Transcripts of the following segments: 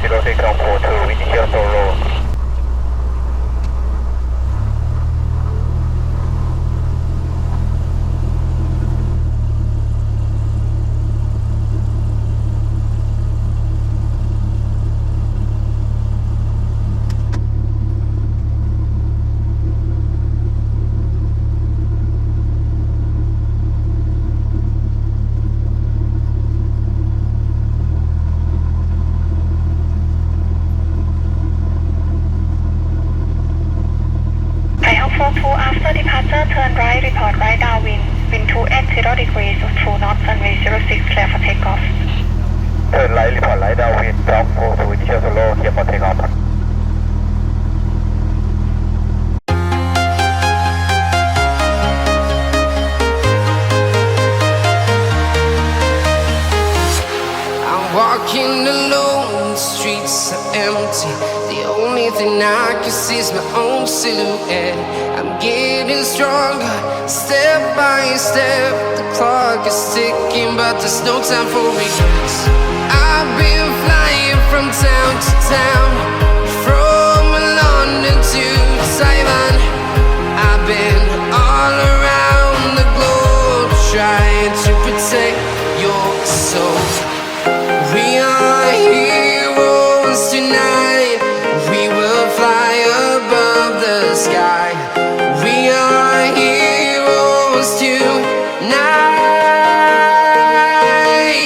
Zero take off 42 initial solo. After departure, turn right, report right downwind, wind 280 degrees, true north, runway 06, clear for takeoff. Turn right, report right downwind, drop 42 initial solo, clear for takeoff. I'm walking alone, the streets are empty. The only thing I can see is my own silhouette. I'm getting stronger, step by step. The clock is ticking, but there's no time for regrets. I've been flying from town to town, from London to Taiwan. I've been all around the globe, trying to protect your soul. We are heroes tonight. We will fly above the sky. We are heroes tonight.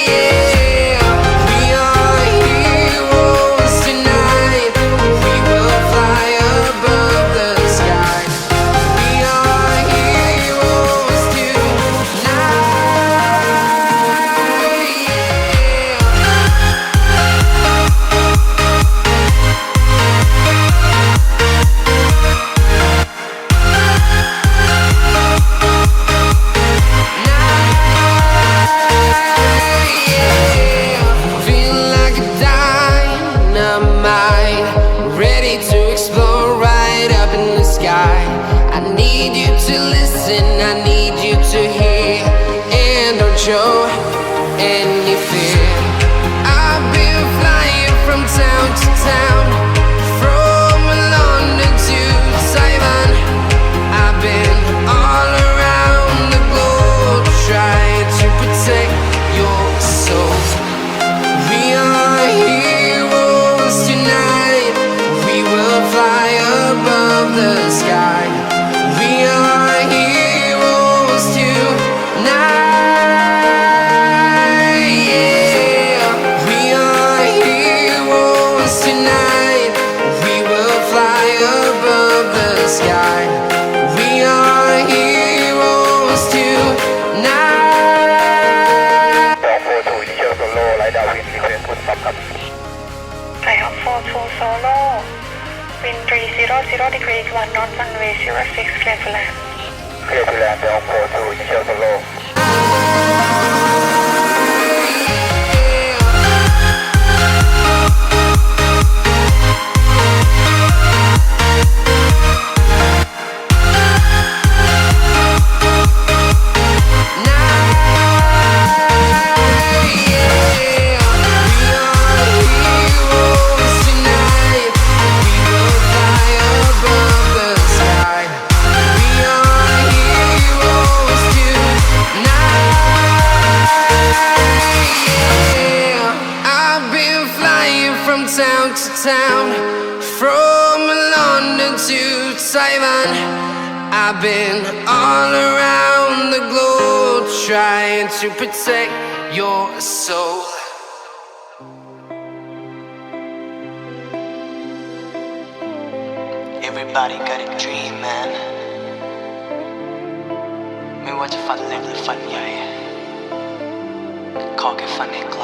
Yeah. We are heroes tonight. We will fly above the sky. We are heroes tonight. I need you to hear and don't show any fear. I've been flying from town to town, from London to Taiwan. I've been all around the globe, trying to protect your soul. We are heroes tonight. We will fly above the sky. We are heroes tonight. Yeah. We are heroes tonight. We will fly above the sky. We are heroes tonight. Drop 42 initial solo, right downwind, request put stop up. Takeoff 42 solo, wind 300 degrees, 1 knot, runway 06, clear to land. Clear to land, drop 42 initial solo. Town to town, from London to Taiwan. I've been all around the globe, trying to protect your soul. Everybody got a dream, man. ไม่ว่าจะฝันเล็กหรือฝันใหญ่ขอแค่ฝันให้ไกล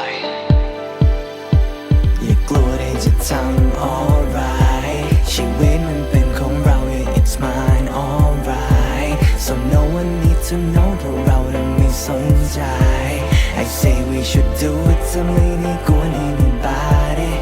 อย่ากลัวได้จะทำ alright ชีวิตมันเป็นของเรา yeah it's mine alright so no one need to know เพราะเราต้องไม่สนใจ I say we should do it จะไม่ได้กวน anybody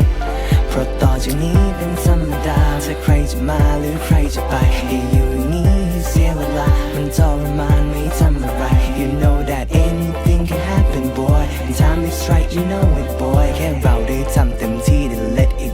เพราะต่อจากนี้เป็นธรรมดาถ้าใครจะมาหรือใครจะไปให้อยู่อย่างนี้เสียเวลามันทรมานไม่ทำอะไร you know that anything can happen boy and time is right you know it boy แค่เราได้ทำเต็มที่ then let it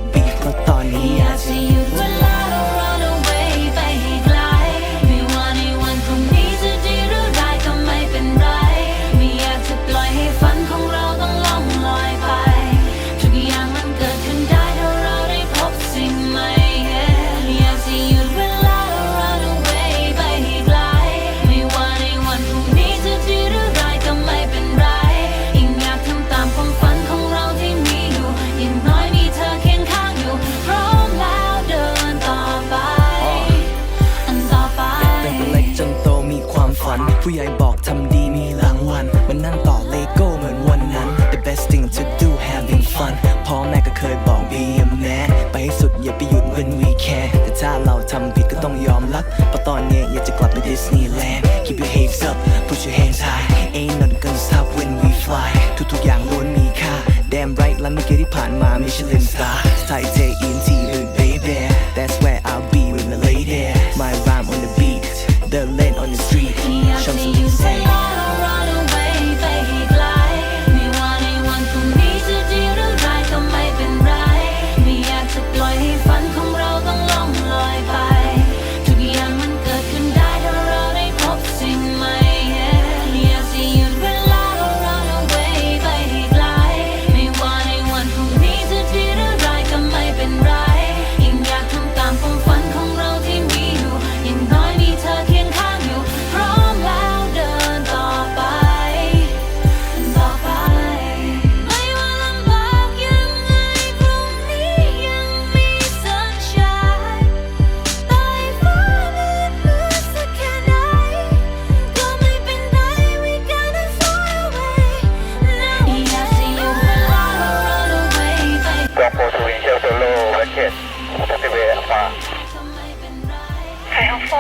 ผู้ใหญ่บอกทำดีมีรางวัลมันนั่งต่อเลโก้เหมือนวันนั้น The best thing to do having fun พ่อแม่ก็เคยบอก be a man ไปให้สุดอย่าไปหยุด when we can แต่ถ้าเราทำผิดก็ต้องยอมรับเพราะตอนนี้อยากจะกลับไป Disneyland Keep your heads up put your hands high ain't nothing gonna stop when we fly ทุกๆอย่างล้วนมีค่า Damn right และเมื่อกี้ที่ผ่านมาMichelin star ไทยเทอินที่อื่น baby That's where I'll be with my lady My rhyme on the beat The lane on the street Show some insane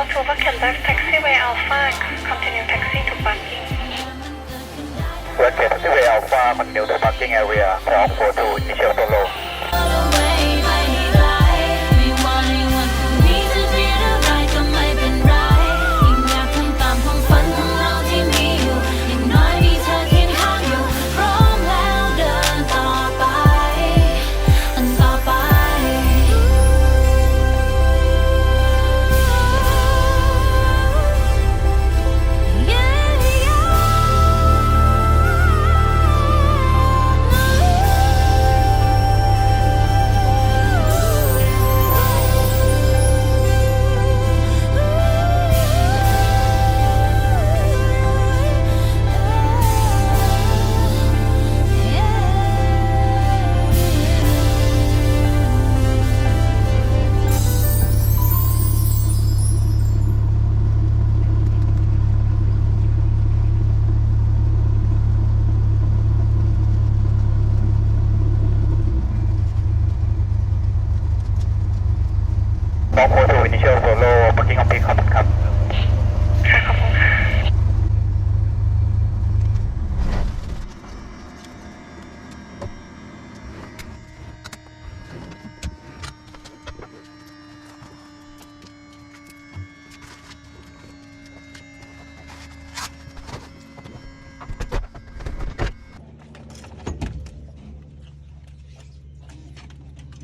to vacant left taxiway Alpha continue taxi to parking Vacate taxiway Alpha continue to parking area 242 initial solo242 initial solo parking on peak ขอบคุณครับค่ะขอบคุณค่ะ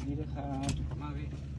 นี่ด้วยครับมาพี่